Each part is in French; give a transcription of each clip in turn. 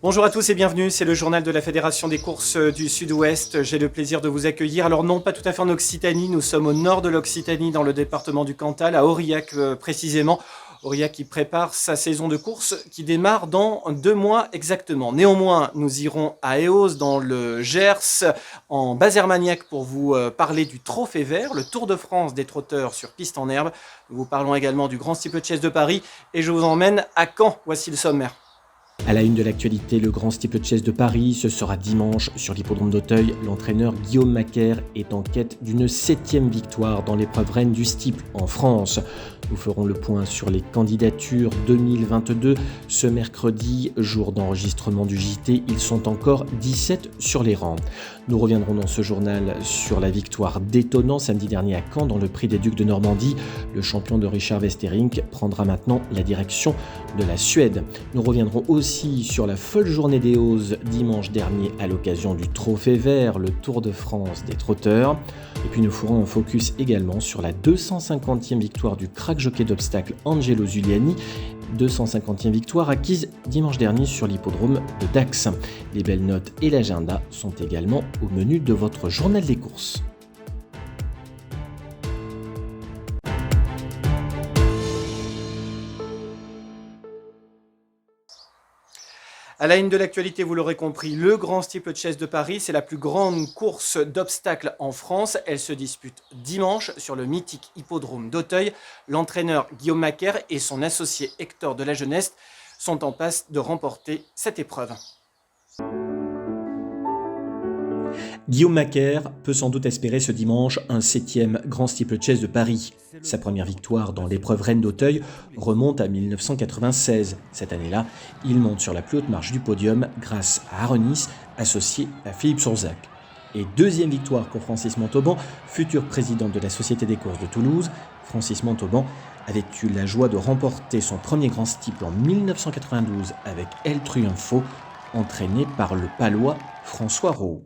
Bonjour à tous et bienvenue, c'est le journal de la Fédération des courses du Sud-Ouest. J'ai le plaisir de vous accueillir. Alors non, pas tout à fait en Occitanie, nous sommes au nord de l'Occitanie, dans le département du Cantal, à Aurillac précisément. Aurillac qui prépare sa saison de course qui démarre dans 2 mois exactement. Néanmoins, nous irons à Eauze dans le Gers, en Bas-Hermagnac, pour vous parler du Trophée Vert, le Tour de France des trotteurs sur piste en herbe. Nous vous parlons également du Grand Steeple Chase de Paris et je vous emmène à Caen. Voici le sommaire. À la une de l'actualité, le Grand Steeple Chase de Paris, ce sera dimanche sur l'hippodrome d'Auteuil. L'entraîneur Guillaume Macaire est en quête d'une 7e victoire dans l'épreuve reine du steeple en France. Nous ferons le point sur les candidatures 2022. Ce mercredi, jour d'enregistrement du JT, ils sont encore 17 sur les rangs. Nous reviendrons dans ce journal sur la victoire détonnante samedi dernier à Caen dans le prix des Ducs de Normandie. Le champion de Richard Westerink prendra maintenant la direction de la Suède. Nous reviendrons aussi sur la folle journée des Eauze dimanche dernier à l'occasion du Trophée Vert, le Tour de France des trotteurs. Et puis nous ferons un focus également sur la 250e victoire du crack jockey d'obstacle Angelo Zuliani, 250e victoire acquise dimanche dernier sur l'hippodrome de Dax. Les belles notes et l'agenda sont également au menu de votre journal des courses. À la une de l'actualité, vous l'aurez compris, le Grand Steeple Chase de Paris, c'est la plus grande course d'obstacles en France. Elle se dispute dimanche sur le mythique hippodrome d'Auteuil. L'entraîneur Guillaume Macaire et son associé Hector de la Jeunesse sont en passe de remporter cette épreuve. Guillaume Macaire peut sans doute espérer ce dimanche un 7e Grand Steeple Chase de Paris. Sa première victoire dans l'épreuve reine d'Auteuil remonte à 1996. Cette année-là, il monte sur la plus haute marche du podium grâce à Aronis, associé à Philippe Sourzac. Et deuxième victoire pour Francis Montauban, futur président de la Société des courses de Toulouse. Francis Montauban avait eu la joie de remporter son premier Grand Steeple en 1992 avec El Triunfo, entraîné par le Palois François Roux.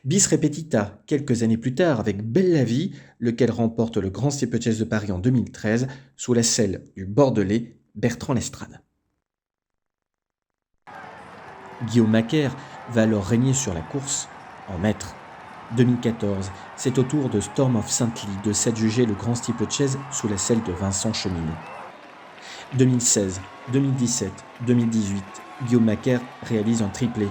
Bis repetita, quelques années plus tard avec Belle la Vie, lequel remporte le Grand Steeple Chase de Paris en 2013 sous la selle du Bordelais Bertrand Lestrade. Guillaume Macaire va alors régner sur la course en maître. 2014, c'est au tour de Storm of Saint-Ly de s'adjuger le Grand Steeple Chase sous la selle de Vincent Cheminot. 2016, 2017, 2018, Guillaume Macaire réalise un triplé.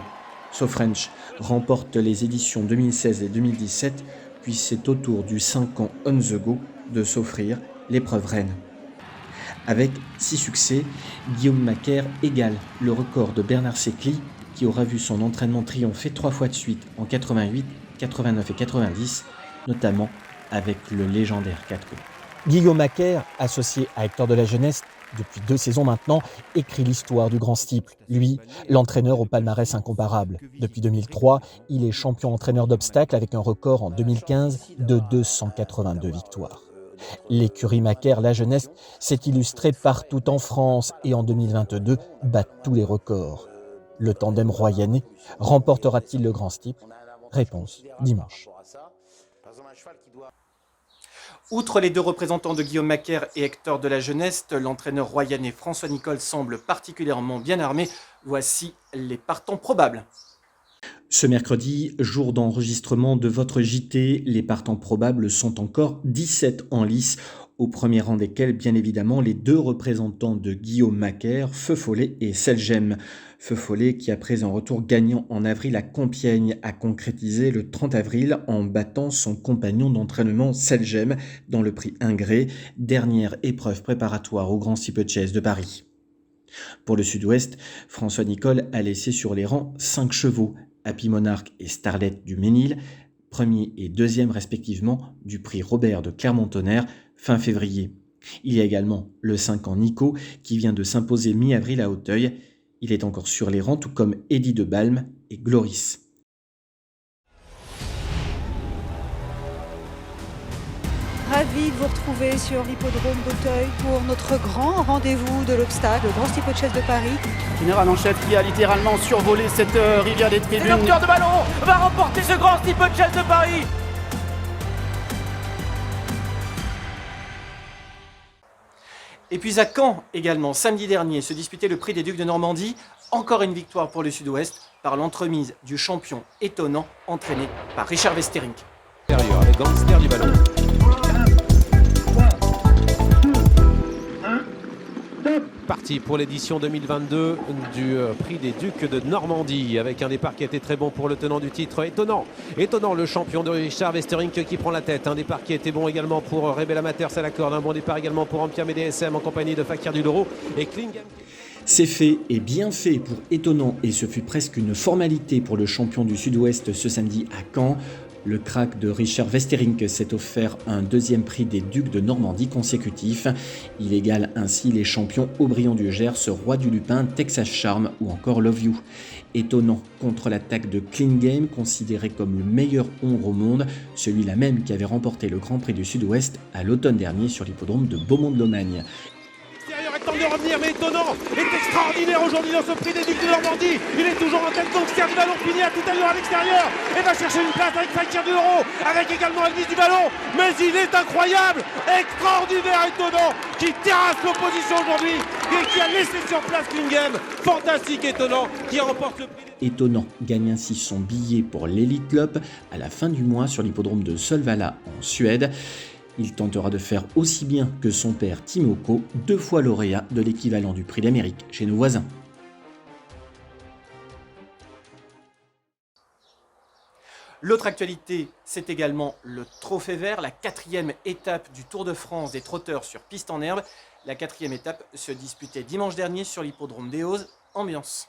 So French remporte les éditions 2016 et 2017, puis c'est au tour du 5 ans on the go de s'offrir l'épreuve reine. Avec 6 succès, Guillaume Macaire égale le record de Bernard Secli, qui aura vu son entraînement triompher 3 fois de suite en 88, 89 et 90, notamment avec le légendaire 4 coups. Guillaume Macaire, associé à Hector de la Jeunesse, depuis 2 saisons maintenant, écrit l'histoire du Grand Steeple. Lui, l'entraîneur au palmarès incomparable. Depuis 2003, il est champion entraîneur d'obstacles avec un record en 2015 de 282 victoires. L'écurie Macaire La Jeunesse s'est illustrée partout en France et en 2022 bat tous les records. Le tandem royanais remportera-t-il le Grand Steeple ? Réponse dimanche. Outre les 2 représentants de Guillaume Macaire et Hector de la Jeunesse, l'entraîneur royanais François Nicole semble particulièrement bien armé. Voici les partants probables. Ce mercredi, jour d'enregistrement de votre JT, les partants probables sont encore 17 en lice, au premier rang desquels, bien évidemment, les 2 représentants de Guillaume Macaire, Feu Follet et Selgem. Feu Follet qui, après un retour gagnant en avril à Compiègne, a concrétisé le 30 avril en battant son compagnon d'entraînement Selgem dans le prix Ingré, dernière épreuve préparatoire au Grand Steeple Chase de Paris. Pour le Sud-Ouest, François Nicole a laissé sur les rangs 5 chevaux, Happy Monarch et Starlet du Ménil, premier et deuxième respectivement du prix Robert de Clermont-Tonnerre fin février. Il y a également le 5 ans Nico qui vient de s'imposer mi-avril à Auteuil. Il est encore sur les rangs tout comme Eddie de Balme et Gloris. Ravi de vous retrouver sur l'hippodrome d'Auteuil pour notre grand rendez-vous de l'obstacle, le Grand Steeple Chase de Paris. Général en chef qui a littéralement survolé cette rivière des tribunes. Et Docteur de Ballon va remporter ce Grand Steeple Chase de Paris. Et puis à Caen également, samedi dernier, se disputait le prix des Ducs de Normandie. Encore une victoire pour le Sud-Ouest par l'entremise du champion étonnant entraîné par Richard Westerink. Avec Gangster du ballon. Parti pour l'édition 2022 du prix des Ducs de Normandie, avec un départ qui a été très bon pour le tenant du titre. Étonnant, le champion de Richard Westerink qui prend la tête. Un départ qui a été bon également pour Rebel Amateur, ça l'accorde. Un bon départ également pour Ampia DSM en compagnie de Fakir Dudoro et Klingam. C'est fait et bien fait pour Étonnant, et ce fut presque une formalité pour le champion du Sud-Ouest ce samedi à Caen. Le crack de Richard Westerink s'est offert un deuxième prix des Ducs de Normandie consécutif. Il égale ainsi les champions Aubryon du Gers, Roi du Lupin, Texas Charm ou encore Love You. Étonnant contre l'attaque de Clean Game, considéré comme le meilleur hongre au monde, celui-là même qui avait remporté le Grand Prix du Sud-Ouest à l'automne dernier sur l'hippodrome de Beaumont-de-Lomagne. Tente de revenir, mais Étonnant est extraordinaire aujourd'hui dans ce prix des Ducs de Normandie. Il est toujours en tête, donc Gangster du ballon fini à tout à l'heure à l'extérieur et va chercher une place avec Fakir Dudoro, avec également Elvis du ballon, mais il est incroyable, extraordinaire Étonnant qui terrasse l'opposition aujourd'hui et qui a laissé sur place Klingem. Fantastique Étonnant qui remporte le prix. Étonnant gagne ainsi son billet pour l'Elite Club à la fin du mois sur l'hippodrome de Solvalla en Suède. Il tentera de faire aussi bien que son père Timoko, 2 fois lauréat de l'équivalent du prix d'Amérique chez nos voisins. L'autre actualité, c'est également le Trophée Vert, la 4e étape du Tour de France des trotteurs sur piste en herbe. La 4e étape se disputait dimanche dernier sur l'hippodrome d'Eauze. Ambiance.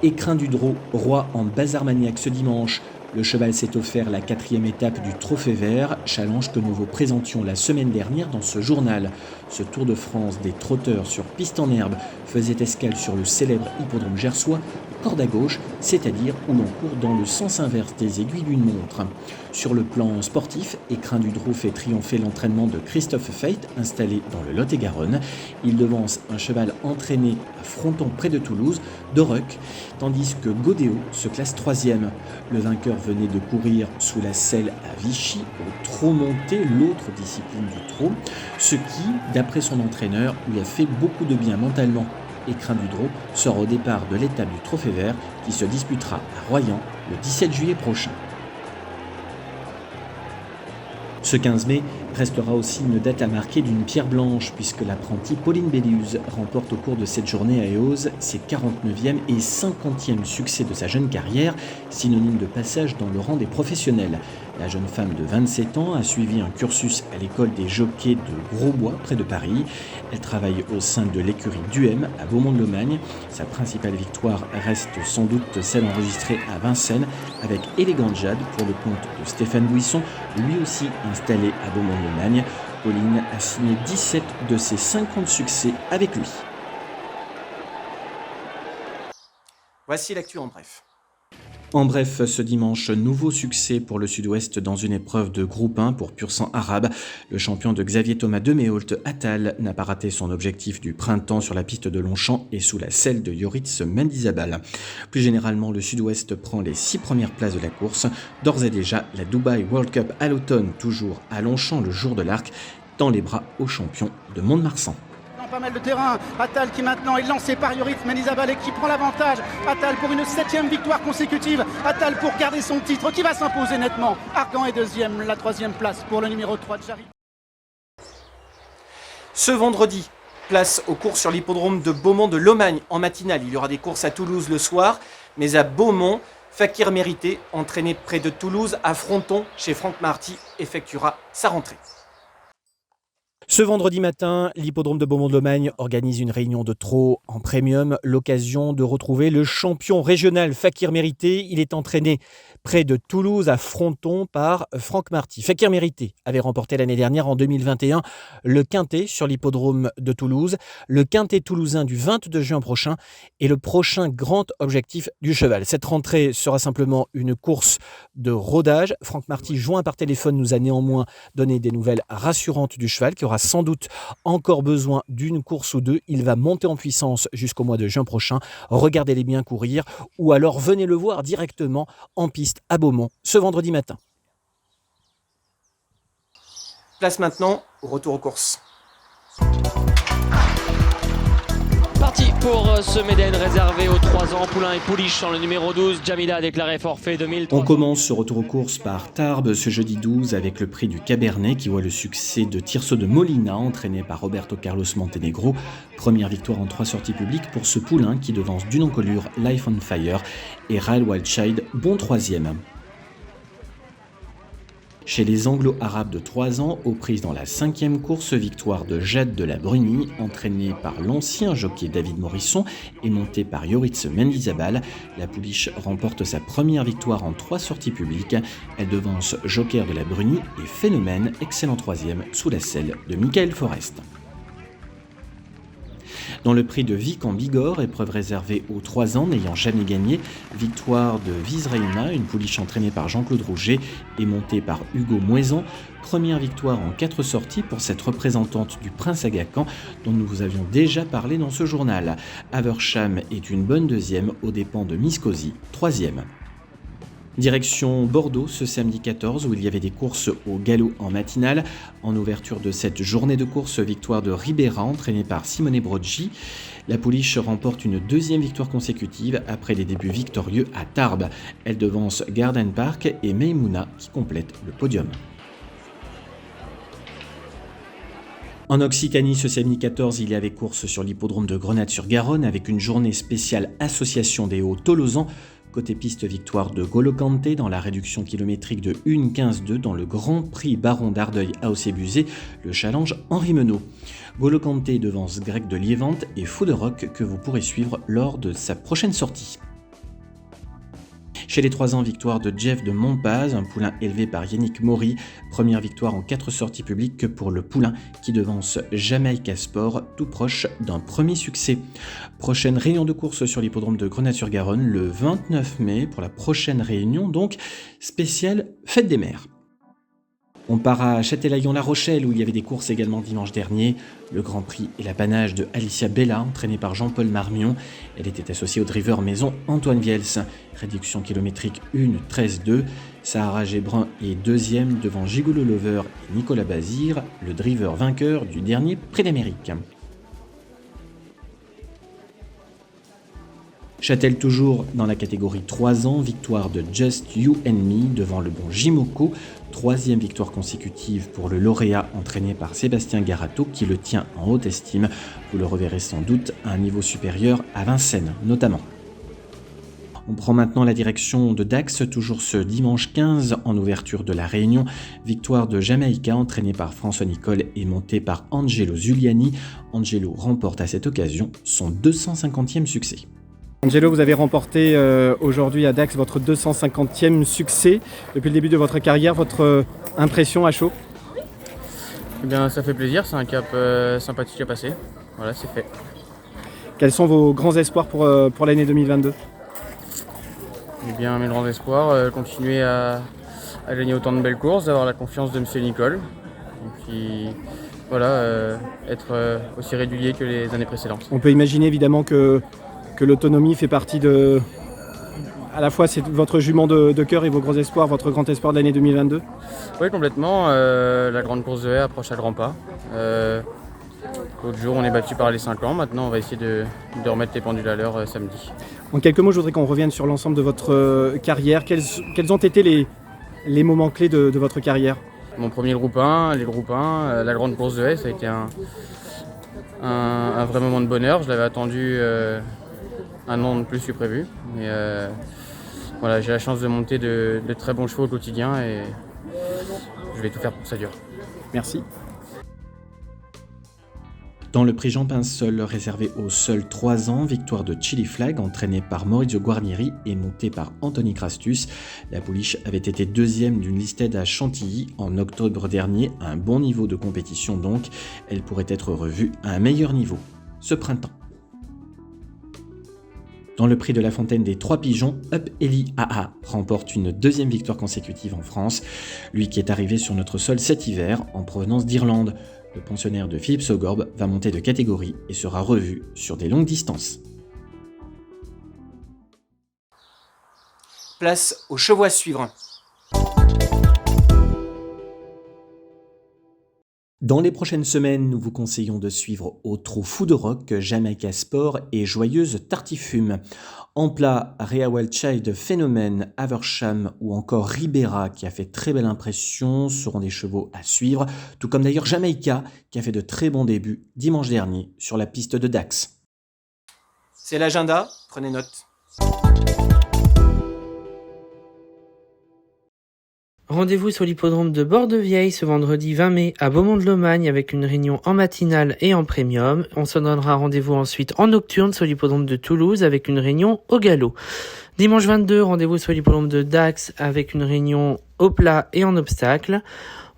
Écrin du Drô, roi en bazar maniaque ce dimanche. Le cheval s'est offert la 4e étape du Trophée Vert, challenge que nous vous présentions la semaine dernière dans ce journal. Ce Tour de France des trotteurs sur piste en herbe faisait escale sur le célèbre hippodrome gersois, corde à gauche, c'est-à-dire où l'on court dans le sens inverse des aiguilles d'une montre. Sur le plan sportif, Écrin du Drô fait triompher l'entraînement de Christophe Feit, installé dans le Lot-et-Garonne. Il devance un cheval entraîné à Fronton près de Toulouse, Doreuc, tandis que Godéo se classe 3e. Le vainqueur venait de courir sous la selle à Vichy, au trot monté, l'autre discipline du trot, ce qui, d'après son entraîneur, lui a fait beaucoup de bien mentalement. Écrin du Drô sort au départ de l'étape du Trophée Vert qui se disputera à Royan le 17 juillet prochain. Ce 15 mai restera aussi une date à marquer d'une pierre blanche puisque l'apprentie Pauline Béliuse remporte au cours de cette journée à Eauze ses 49e et 50e succès de sa jeune carrière, synonyme de passage dans le rang des professionnels. La jeune femme de 27 ans a suivi un cursus à l'école des jockeys de Grosbois près de Paris. Elle travaille au sein de l'écurie d'UM à Beaumont-de-Lomagne. Sa principale victoire reste sans doute celle enregistrée à Vincennes avec Élégante Jade pour le compte de Stéphane Bouisson, lui aussi installé à Beaumont-de-Lomagne. Pauline a signé 17 de ses 50 succès avec lui. Voici l'actu en bref. En bref, ce dimanche, nouveau succès pour le Sud-Ouest dans une épreuve de groupe 1 pour pur sang arabe. Le champion de Xavier Thomas de Méholt, Attal, n'a pas raté son objectif du printemps sur la piste de Longchamp et sous la selle de Yoritz Mendizabal. Plus généralement, le Sud-Ouest prend les 6 premières places de la course. D'ores et déjà, la Dubaï World Cup à l'automne, toujours à Longchamp le jour de l'Arc, tend les bras au champion de Mont-de-Marsan. Pas mal de terrain, Attal qui maintenant est lancé par Yoritz Mendizabal et qui prend l'avantage. Attal pour une 7e victoire consécutive, Attal pour garder son titre qui va s'imposer nettement. Argan est 2e, la 3e place pour le numéro 3 de Jarry. Ce vendredi, place aux courses sur l'hippodrome de Beaumont-de-Lomagne en matinale. Il y aura des courses à Toulouse le soir, mais à Beaumont, Fakir Mérité, entraîné près de Toulouse à Fronton chez Franck Marty, effectuera sa rentrée. Ce vendredi matin, l'hippodrome de Beaumont-de-Lomagne organise une réunion de trot en premium, l'occasion de retrouver le champion régional Fakir Mérité. Il est entraîné près de Toulouse à Fronton par Franck Marty. Fakir Mérité avait remporté l'année dernière en 2021 le Quintet sur l'hippodrome de Toulouse. Le Quintet toulousain du 22 juin prochain est le prochain grand objectif du cheval. Cette rentrée sera simplement une course de rodage. Franck Marty, joint par téléphone, nous a néanmoins donné des nouvelles rassurantes du cheval qui aura sans doute encore besoin d'une course ou deux. Il va monter en puissance jusqu'au mois de juin prochain. Regardez-les bien courir ou alors venez le voir directement en piste à Beaumont ce vendredi matin. Place maintenant au retour aux courses. Parti pour ce Méden réservé aux 3 ans, Poulain et Pouliche en le numéro 12. Jamila a déclaré forfait 2000. On commence ce retour aux courses par Tarbes ce jeudi 12 avec le prix du Cabernet qui voit le succès de Tirso de Molina entraîné par Roberto Carlos Montenegro. Première victoire en 3 sorties publiques pour ce Poulain qui devance d'une encolure Life on Fire et Rail Wild Child, bon 3e. Chez les Anglo-Arabes de 3 ans, aux prises dans la 5e course, victoire de Jade de la Bruni, entraînée par l'ancien jockey David Morisson et montée par Yoritz Mendizabal. La pouliche remporte sa première victoire en 3 sorties publiques. Elle devance Joker de la Bruni et Phénomène, excellent 3e, sous la selle de Michael Forest. Dans le prix de Vic en Bigorre, épreuve réservée aux 3 ans n'ayant jamais gagné, victoire de Vizreima, une pouliche entraînée par Jean-Claude Rouget et montée par Hugo Moisan. Première victoire en 4 sorties pour cette représentante du Prince Aga Khan dont nous vous avions déjà parlé dans ce journal. Haversham est une bonne 2e aux dépens de Miscosi, 3e. Direction Bordeaux ce samedi 14 où il y avait des courses au galop en matinale. En ouverture de cette journée de course, victoire de Ribera entraînée par Simone Broggi. La pouliche remporte une 2e victoire consécutive après des débuts victorieux à Tarbes. Elle devance Garden Park et Meimouna qui complète le podium. En Occitanie, ce samedi 14, il y avait course sur l'hippodrome de Grenade-sur-Garonne avec une journée spéciale Association des Hauts-Tolosan. Côté piste, victoire de Golo Kanté dans la réduction kilométrique de 1,15,2 dans le Grand Prix Baron d'Ardeuil à Aussébusé, le challenge Henri Menot. Golo Kanté devance Greg de Liévente et Fou de Rock que vous pourrez suivre lors de sa prochaine sortie. Chez les 3 ans, victoire de Jeff de Montpaz, un poulain élevé par Yannick Maury. Première victoire en 4 sorties publiques pour le poulain qui devance Jamaïca Sport, tout proche d'un premier succès. Prochaine réunion de course sur l'hippodrome de Grenade-sur-Garonne le 29 mai pour la prochaine réunion, donc spéciale Fête des Mères. On part à Châtelaillon-La Rochelle où il y avait des courses également dimanche dernier. Le Grand Prix et l'apanage de Alicia Bella, entraînée par Jean-Paul Marmion. Elle était associée au driver maison Antoine Viels. Réduction kilométrique 1,13,2. Sahara Gébrun est 2e devant Gigolo Lover et Nicolas Bazir, le driver vainqueur du dernier Prix d'Amérique. Châtel toujours dans la catégorie 3 ans, victoire de Just You and Me devant le bon Jimoko, 3e victoire consécutive pour le lauréat entraîné par Sébastien Garato qui le tient en haute estime. Vous le reverrez sans doute à un niveau supérieur à Vincennes notamment. On prend maintenant la direction de Dax, toujours ce dimanche 15 en ouverture de la Réunion. Victoire de Jamaïca entraînée par François Nicole et montée par Angelo Zuliani. Angelo remporte à cette occasion son 250e succès. Angelo, vous avez remporté aujourd'hui à Dax votre 250e succès depuis le début de votre carrière. Votre impression à chaud? Eh bien, ça fait plaisir, c'est un cap sympathique à passer. Voilà, c'est fait. Quels sont vos grands espoirs pour l'année 2022? Eh bien, mes grands espoirs, continuer à gagner autant de belles courses, avoir la confiance de M. Nicole. Et puis, voilà, être aussi régulier que les années précédentes. On peut imaginer évidemment que l'autonomie fait partie de... À la fois, c'est votre jument de cœur et vos grands espoirs, votre grand espoir de l'année 2022? Oui, complètement. La grande course de haie approche à grands pas. L'autre jour, on est battu par les 5 ans. Maintenant, on va essayer de remettre les pendules à l'heure samedi. En quelques mots, je voudrais qu'on revienne sur l'ensemble de votre carrière. Quels ont été les moments clés de votre carrière? Mon premier groupe 1, les groupes 1, la grande course de haie, ça a été un vrai moment de bonheur. Je l'avais attendu un an de plus que prévu. Mais voilà, j'ai la chance de monter de très bons chevaux au quotidien et je vais tout faire pour que ça dure. Merci. Dans le prix Jean Pinsol, réservé aux seuls 3 ans, victoire de Chili Flag, entraîné par Maurizio Guarnieri et monté par Anthony Crastus. La pouliche avait été 2e d'une listed à Chantilly en octobre dernier, à un bon niveau de compétition donc. Elle pourrait être revue à un meilleur niveau ce printemps. Dans le prix de la Fontaine des 3 pigeons, Up Eli AA remporte une 2e victoire consécutive en France. Lui qui est arrivé sur notre sol cet hiver en provenance d'Irlande. Le pensionnaire de Philippe Sogorbe va monter de catégorie et sera revu sur des longues distances. Place aux chevaux à suivre. Dans les prochaines semaines, nous vous conseillons de suivre au trot Fou de Rock, Jamaica Sport et Joyeuse Tartifume. En plat, Rhea Wild Phénomène, Aversham ou encore Ribera qui a fait très belle impression seront des chevaux à suivre, tout comme d'ailleurs Jamaica qui a fait de très bons débuts dimanche dernier sur la piste de Dax. C'est l'agenda, prenez note. Rendez-vous sur l'hippodrome de Bordevieille ce vendredi 20 mai à Beaumont-de-Lomagne avec une réunion en matinale et en premium. On se donnera rendez-vous ensuite en nocturne sur l'hippodrome de Toulouse avec une réunion au galop. Dimanche 22, rendez-vous sur l'hippodrome de Dax avec une réunion au plat et en obstacle.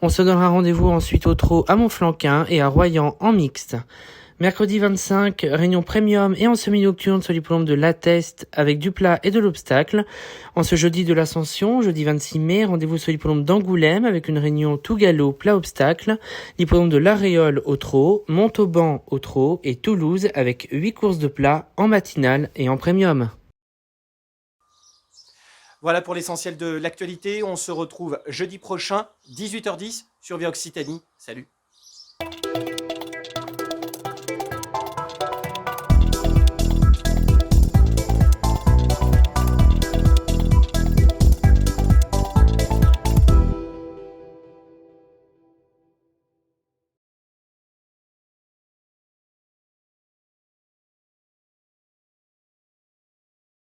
On se donnera rendez-vous ensuite au trot à Montflanquin et à Royan en mixte. Mercredi 25, réunion premium et en semi-nocturne sur l'hippodrome de La Teste avec du plat et de l'obstacle. En ce jeudi de l'Ascension, jeudi 26 mai, rendez-vous sur l'hippodrome d'Angoulême avec une réunion tout galop, plat obstacle. L'hippodrome de l'Aréole au trot, Montauban au trot et Toulouse avec 8 courses de plat en matinale et en premium. Voilà pour l'essentiel de l'actualité. On se retrouve jeudi prochain, 18h10 sur Via Occitanie. Salut.